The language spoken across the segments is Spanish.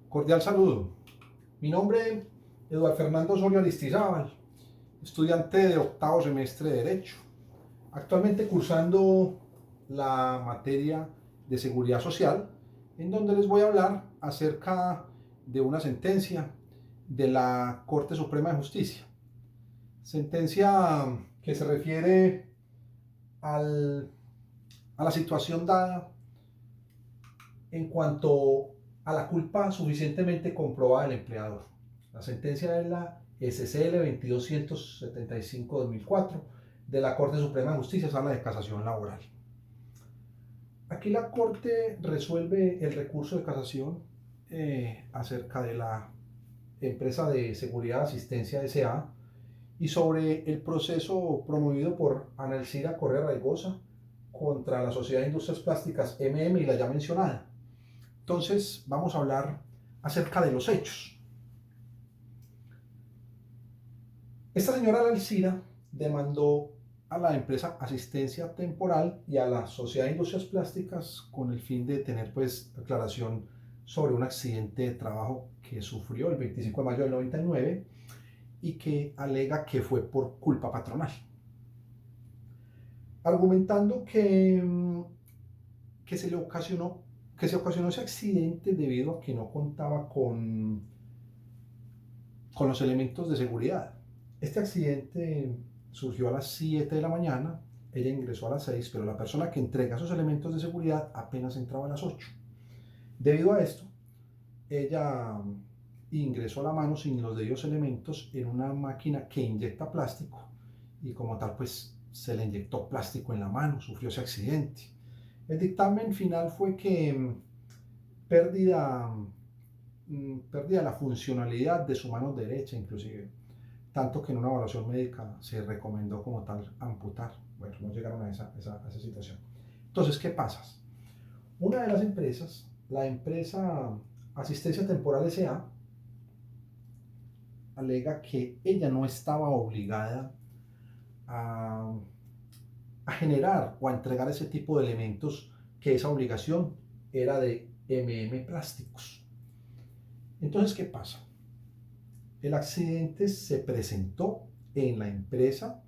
Cordial saludo. Mi nombre es Eduardo Fernando Osorio Aristizábal, estudiante de octavo semestre de Derecho, actualmente cursando la materia de Seguridad Social, en donde les voy a hablar acerca de una sentencia de la Corte Suprema de Justicia. Sentencia que se refiere al, a la situación dada en cuanto a la culpa suficientemente comprobada del empleador. La sentencia es la SCL 2275-2004 de la Corte Suprema de Justicia, sala de casación laboral. Aquí la Corte resuelve el recurso de casación acerca de la empresa de seguridad asistencia S.A. y sobre el proceso promovido por Ana Elcira Correa Raigosa contra la Sociedad de Industrias Plásticas MM y la ya mencionada. Entonces vamos a hablar acerca de los hechos. Esta señora Elcira demandó a la empresa Asistencia Temporal y a la Sociedad de Industrias Plásticas con el fin de tener pues aclaración sobre un accidente de trabajo que sufrió el 25 de mayo del 99 y que alega que fue por culpa patronal, argumentando que se ocasionó ese accidente debido a que no contaba con los elementos de seguridad. Este accidente surgió a las 7 de la mañana, ella ingresó a las 6, pero la persona que entrega esos elementos de seguridad apenas entraba a las 8. Debido a esto, ella ingresó la mano sin los debidos elementos en una máquina que inyecta plástico y como tal pues se le inyectó plástico en la mano, sufrió ese accidente. El dictamen final fue que pérdida la funcionalidad de su mano derecha inclusive, tanto que en una evaluación médica se recomendó como tal amputar. Bueno, no llegaron a esa situación. Entonces, ¿qué pasa? Una de las empresas, la empresa Asistencia Temporal S.A., alega que ella no estaba obligada a generar o a entregar ese tipo de elementos, que esa obligación era de MM Plásticos. Entonces, ¿qué pasa? El accidente se presentó en la empresa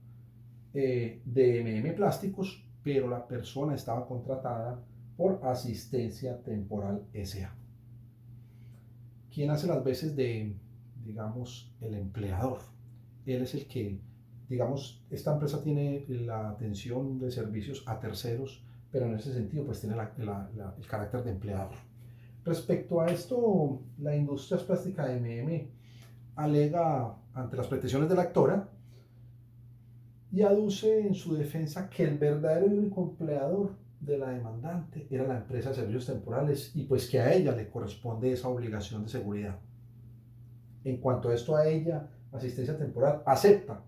de MM Plásticos, pero la persona estaba contratada por Asistencia Temporal S.A. ¿Quién hace las veces de, digamos, el empleador? Él es el que, digamos, esta empresa tiene la atención de servicios a terceros, pero en ese sentido pues tiene el carácter de empleador. Respecto a esto, la industria plástica de MM alega ante las pretensiones de la actora y aduce en su defensa que el verdadero y único empleador de la demandante era la empresa de servicios temporales y pues que a ella le corresponde esa obligación de seguridad. En cuanto a esto, a ella, Asistencia Temporal acepta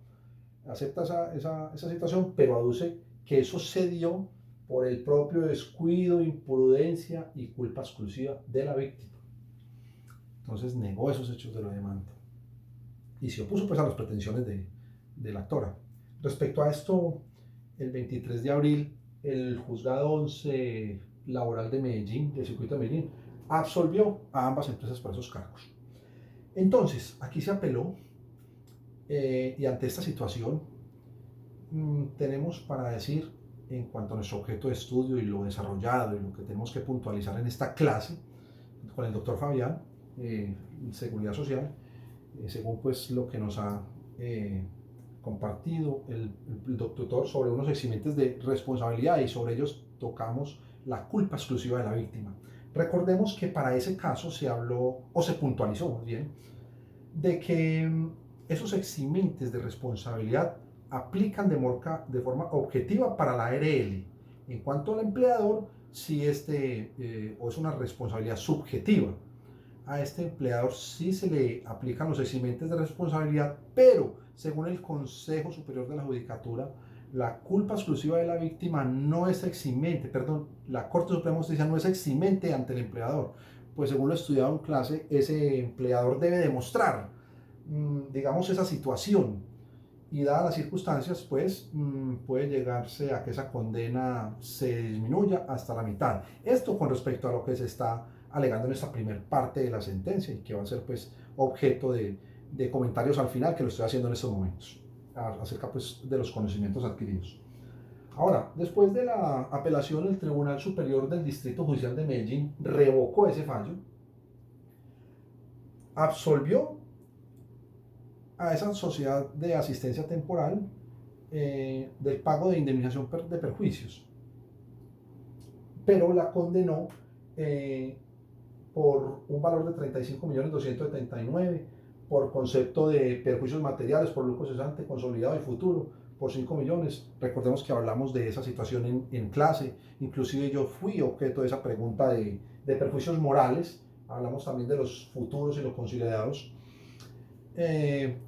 esa situación, pero aduce que eso se dio por el propio descuido, imprudencia y culpa exclusiva de la víctima. Entonces negó esos hechos de la demanda y se opuso pues a las pretensiones de la actora. Respecto a esto, el 23 de abril, el juzgado 11 laboral de Medellín, del circuito de Medellín, absolvió a ambas empresas por esos cargos. Entonces, aquí se apeló y ante esta situación tenemos para decir, en cuanto a nuestro objeto de estudio y lo desarrollado y lo que tenemos que puntualizar en esta clase con el doctor Fabián, Seguridad Social, según pues lo que nos ha compartido el doctor sobre unos eximientes de responsabilidad, y sobre ellos tocamos la culpa exclusiva de la víctima. Recordemos que para ese caso se habló, o se puntualizó más bien, de que esos eximentes de responsabilidad aplican de forma objetiva para la ARL. En cuanto al empleador, si o es una responsabilidad subjetiva. A este empleador sí se le aplican los eximentes de responsabilidad, pero según el Consejo Superior de la Judicatura, la culpa exclusiva de la víctima no es eximente, perdón, la Corte Suprema de Justicia no es eximente ante el empleador, pues según lo estudiado en clase, ese empleador debe demostrar, digamos, esa situación, y dadas las circunstancias, pues puede llegarse a que esa condena se disminuya hasta la mitad. Esto con respecto a lo que se está alegando en esta primera parte de la sentencia y que va a ser pues objeto de comentarios al final, que lo estoy haciendo en estos momentos, acerca pues de los conocimientos adquiridos. Ahora, después de la apelación, el Tribunal Superior del Distrito Judicial de Medellín revocó ese fallo, absolvió a esa sociedad de asistencia temporal del pago de indemnización de perjuicios, pero la condenó por un valor de 35.279.000, por concepto de perjuicios materiales, por lucro cesante, consolidado y futuro, por 5 millones. Recordemos que hablamos de esa situación en clase, inclusive yo fui objeto de esa pregunta de perjuicios morales, hablamos también de los futuros y los consolidados.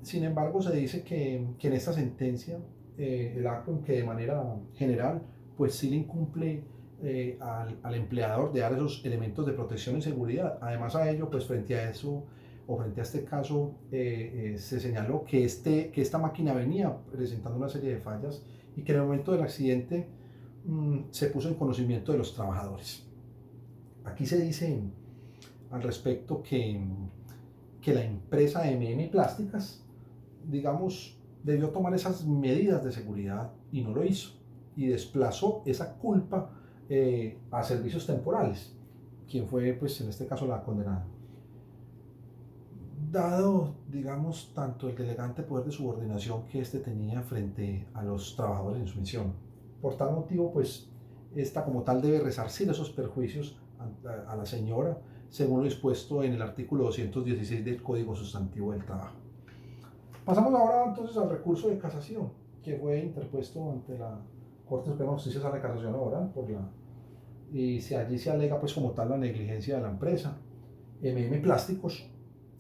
Sin embargo, se dice que en esta sentencia, el acto en que de manera general, pues sí le incumple al empleador de dar esos elementos de protección y seguridad. Además a ello, pues frente a eso, o frente a este caso, se señaló que esta máquina venía presentando una serie de fallas y que en el momento del accidente se puso en conocimiento de los trabajadores. Aquí se dice al respecto que la empresa MM Plásticas, digamos, debió tomar esas medidas de seguridad y no lo hizo, y desplazó esa culpa a servicios temporales, quien fue, pues, en este caso, la condenada. Dado, digamos, tanto el elegante poder de subordinación que éste tenía frente a los trabajadores en su misión, por tal motivo, pues, esta como tal debe resarcir esos perjuicios a la señora, según lo dispuesto en el artículo 216 del Código Sustantivo del Trabajo. Pasamos ahora entonces al recurso de casación, que fue interpuesto ante la Corte Suprema de Justicia de la Casación Laboral y si allí se alega pues como tal la negligencia de la empresa, MM Plásticos,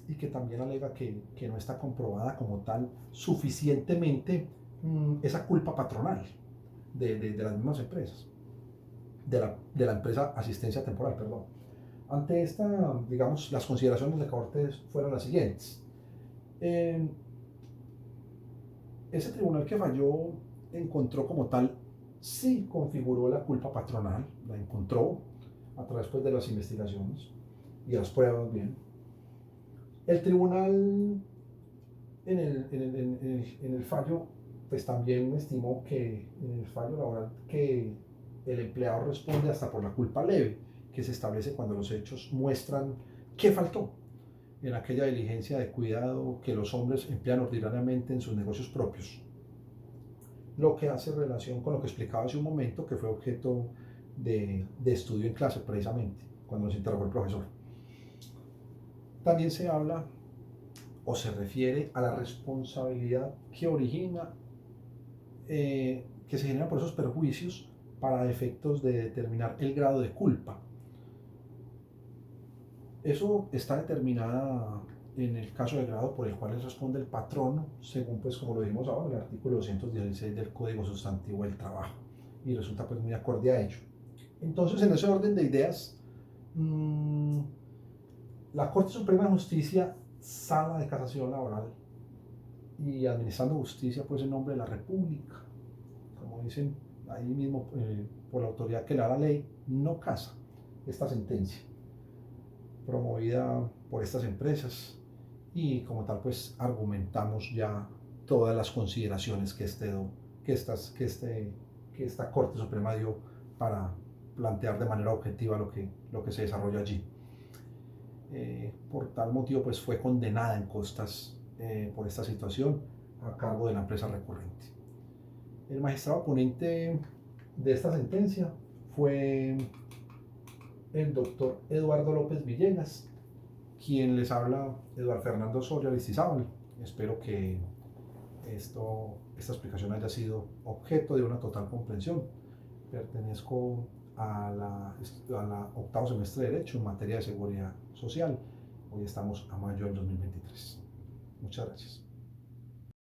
y que también alega que no está comprobada como tal suficientemente esa culpa patronal de las mismas empresas, de la empresa Asistencia Temporal, perdón. Ante esta, digamos, las consideraciones de la Corte fueron las siguientes. Ese tribunal que falló encontró como tal, sí configuró la culpa patronal, la encontró a través pues, de las investigaciones y las pruebas bien. El tribunal en el fallo pues también estimó que en el fallo laboral que el empleado responde hasta por la culpa leve, que se establece cuando los hechos muestran qué faltó en aquella diligencia de cuidado que los hombres emplean ordinariamente en sus negocios propios. Lo que hace relación con lo que explicaba hace un momento, que fue objeto de estudio en clase precisamente, cuando nos interrogó el profesor. También se habla o se refiere a la responsabilidad que origina, que se genera por esos perjuicios para efectos de determinar el grado de culpa. Eso está determinada en el caso de grado por el cual responde el patrono, según pues como lo dijimos ahora, el artículo 216 del Código Sustantivo del Trabajo, y resulta pues muy acorde a ello. Entonces, en ese orden de ideas, la Corte Suprema de Justicia, Sala de Casación Laboral y Administrando Justicia pues en nombre de la República, como dicen ahí mismo por la autoridad que le da la ley, no casa esta sentencia promovida por estas empresas y como tal pues argumentamos ya todas las consideraciones que esta Corte Suprema dio para plantear de manera objetiva lo que se desarrolla allí. Por tal motivo pues fue condenada en costas por esta situación a cargo de la empresa recurrente. El magistrado ponente de esta sentencia fue el doctor Eduardo López Villegas, quien les habla, Eduardo Fernando Soria Aristizábal. Espero que esta explicación haya sido objeto de una total comprensión. Pertenezco a la octavo semestre de Derecho en materia de seguridad social. Hoy estamos a mayo del 2023. Muchas gracias.